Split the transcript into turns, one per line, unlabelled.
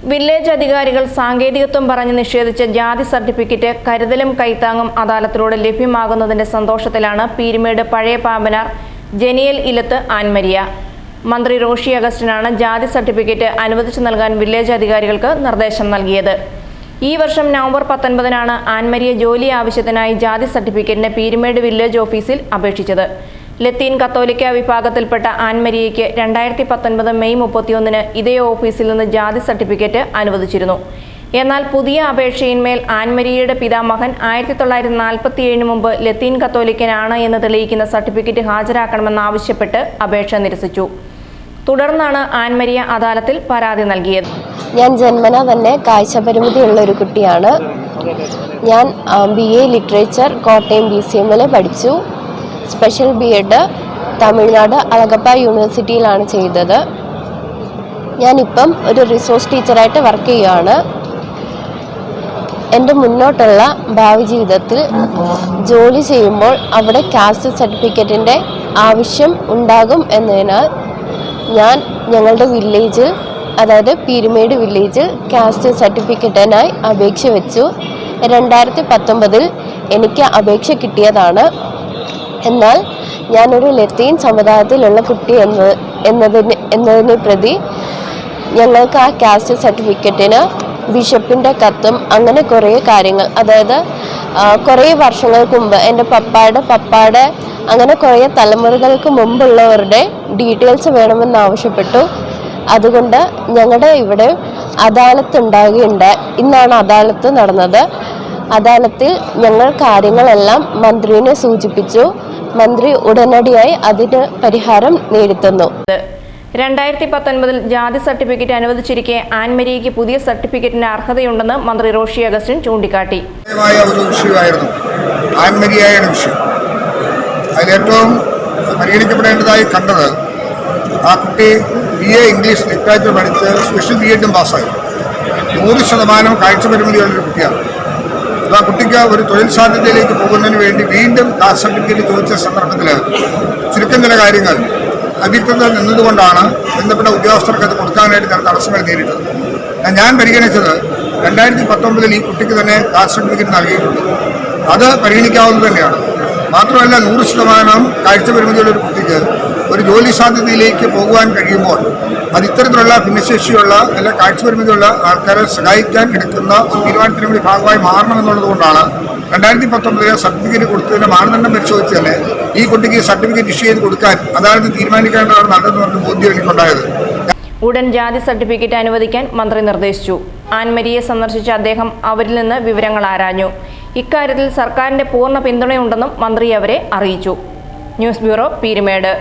Village അധികാരികൾ സാങ്കേതികത്വം പറഞ്ഞ് നിഷേധിച്ച ജാതി സർട്ടിഫിക്കറ്റ് കരുതലും കൈത്താങ്ങും അദാലത്തിലൂടെ ലഭ്യമാകുന്നതിന്റെ സന്തോഷത്തിലാണ് പീരുമേട് പഴയ പാമ്പനാർ ജനിയൽ ഇലത്ത് ആൻമരിയ. മന്ത്രി റോഷി അഗസ്റ്റിനാണ് ജാതി സർട്ടിഫിക്കറ്റ് അനുവദിച്ചു നൽകാൻ വില്ലേജ് അധികാരികൾക്ക് നിർദ്ദേശം നൽകിയത്. ഈ വർഷം നവംബർ 19-നാണ് ആൻമരിയ ജോലി ആവശ്യത്തിനായി ജാതി സർട്ടിഫിക്കറ്റിന് പീരുമേട് വില്ലേജ് ഓഫീസിൽ അപേക്ഷിച്ചത്. ലത്തീൻ കത്തോലിക്ക വിഭാഗത്തിൽപ്പെട്ട ആൻമരിയയ്ക്ക് 2019 മെയ് 31-ന് ഇതേ ഓഫീസിൽ നിന്ന് ജാതി സർട്ടിഫിക്കറ്റ് അനുവദിച്ചിരുന്നു. എന്നാൽ പുതിയ അപേക്ഷയിന്മേൽ ആൻമരിയയുടെ പിതാമഹൻ 1947 മുമ്പ് ലത്തീൻ കത്തോലിക്കനാണ് എന്ന് തെളിയിക്കുന്ന സർട്ടിഫിക്കറ്റ് ഹാജരാക്കണമെന്നാവശ്യപ്പെട്ട് അപേക്ഷ നിരസിച്ചു. തുടർന്നാണ് ആൻമരിയ അദാലത്തിൽ പരാതി നൽകിയത്.
ഞാൻ ജന്മന തന്നെ കാഴ്ചപരിമിതിയുള്ള ഒരു കുട്ടിയാണ്. ഞാൻ BA ലിറ്ററേച്ചർ കോട്ടയം BCMൽ പഠിച്ചു. സ്പെഷ്യൽ B.Ed തമിഴ്നാട് അളഗപ്പ യൂണിവേഴ്സിറ്റിയിലാണ് ചെയ്തത്. ഞാനിപ്പം ഒരു റിസോഴ്സ് ടീച്ചറായിട്ട് വർക്ക് ചെയ്യുകയാണ്. എൻ്റെ മുന്നോട്ടുള്ള ഭാവി ജീവിതത്തിൽ ജോലി ചെയ്യുമ്പോൾ അവിടെ കാസ്റ്റ് സർട്ടിഫിക്കറ്റിൻ്റെ ആവശ്യം ഉണ്ടാകും എന്നതിനാൽ ഞാൻ ഞങ്ങളുടെ വില്ലേജിൽ, അതായത് പീരുമേട് വില്ലേജിൽ കാസ്റ്റ് സർട്ടിഫിക്കറ്റിനായി അപേക്ഷ വെച്ചു. 2019 എനിക്ക് അപേക്ഷ കിട്ടിയതാണ്. എന്നാൽ ഞാനൊരു ലത്തീൻ സമുദായത്തിലുള്ള കുട്ടി എന്നതിനെ പ്രതി ഞങ്ങൾക്ക് ആ കാസ്റ്റ് സർട്ടിഫിക്കറ്റിന് ബിഷപ്പിൻ്റെ കത്തും അങ്ങനെ കുറേ കാര്യങ്ങൾ, അതായത് കുറേ വർഷങ്ങൾക്ക് മുമ്പ് എൻ്റെ പപ്പായുടെ അങ്ങനെ കുറേ തലമുറകൾക്ക് മുമ്പുള്ളവരുടെ ഡീറ്റെയിൽസ് വേണമെന്നാവശ്യപ്പെട്ടു. അതുകൊണ്ട് ഞങ്ങളുടെ ഇവിടെ അദാലത്ത് ഉണ്ടാകുകയുണ്ടായി. ഇന്നാണ് അദാലത്ത് നടന്നത്. അദാലത്തിൽ ഞങ്ങൾ കാര്യങ്ങളെല്ലാം മന്ത്രിയെ സൂചിപ്പിച്ചു. മന്ത്രി ഉടനടിയായി അതിന് പരിഹാരം നേടിത്തന്നു.
2019 ജാതി സർട്ടിഫിക്കറ്റ് അനുവദിച്ചിരിക്കെ ആൻമരിയയ്ക്ക് പുതിയ സർട്ടിഫിക്കറ്റിന് അർഹതയുണ്ടെന്ന് മന്ത്രി റോഷി അഗസ്റ്റിൻ ചൂണ്ടിക്കാട്ടി.
ഒരു വിഷയമായിരുന്നു ആൻമരിയയുടെ വിഷയം. അതിലേറ്റവും പരിഗണിക്കപ്പെടേണ്ടതായി കണ്ടത് ആ കുട്ടി BA ഇംഗ്ലീഷ് ലിറ്ററേച്ചർ പഠിച്ച് സ്പെഷ്യൽ B.Edും പാസ്സായി. 100% കാഴ്ചപരിമിതിയുള്ളൊരു കുട്ടിയാണ്. അപ്പോൾ ആ കുട്ടിക്ക് ഒരു തൊഴിൽ സാധ്യതയിലേക്ക് പോകുന്നതിന് വേണ്ടി വീണ്ടും കാസ്റ്റ് സർട്ടിഫിക്കറ്റ് ചോദിച്ച സന്ദർഭത്തിൽ ചുരുക്കം ചില കാര്യങ്ങൾ അവ്യക്തത നിന്നതുകൊണ്ടാണ് ബന്ധപ്പെട്ട ഉദ്യോഗസ്ഥർക്ക് അത് കൊടുക്കാനായിട്ട് ചില തടസ്സങ്ങൾ നേരിട്ടത്. ഞാൻ പരിഗണിച്ചത് 2019 ഈ കുട്ടിക്ക് തന്നെ കാസ്റ്റ് സർട്ടിഫിക്കറ്റ് നൽകിയിട്ടുണ്ട്. അത് പരിഗണിക്കാവുന്നത് തന്നെയാണ്. മാത്രമല്ല 100% കാഴ്ചപരിമിതിയുള്ള ഒരു കുട്ടിക്ക് ഒരു ജോലി സാധ്യതയിലേക്ക് പോകുവാൻ കഴിയുമ്പോൾ അത് ഇത്തരത്തിലുള്ള ഭിന്നശേഷിയുള്ള അല്ല കാഴ്ചപരിമിതിയുള്ള ആൾക്കാരെ സഹായിക്കാൻ എടുക്കുന്ന ഒരു തീരുമാനത്തിന് കൂടി ഭാഗമായി മാറണമെന്നുള്ളത് കൊണ്ടാണ് 2019 സർട്ടിഫിക്കറ്റ് കൊടുത്തതിൻ്റെ മാനദണ്ഡം പരിശോധിച്ച് തന്നെ ഈ കുട്ടിക്ക് സർട്ടിഫിക്കറ്റ് ഇഷ്യൂ ചെയ്ത് കൊടുക്കാൻ അതായത് തീരുമാനിക്കേണ്ടതാണ് നല്ലതെന്ന് പറഞ്ഞ ബോധ്യം എനിക്കുണ്ടായത്.
ഉടൻ ജാതി സർട്ടിഫിക്കറ്റ് അനുവദിക്കാൻ മന്ത്രി നിർദ്ദേശിച്ചു. ആൻമരിയെ സന്ദർശിച്ച അദ്ദേഹം അവരിൽ നിന്ന് വിവരങ്ങൾ ആരാഞ്ഞു. ഇക്കാര്യത്തിൽ സർക്കാരിന്റെ പൂർണ്ണ പിന്തുണയുണ്ടെന്നും മന്ത്രി അവരെ അറിയിച്ചു. News bureau, Peermade.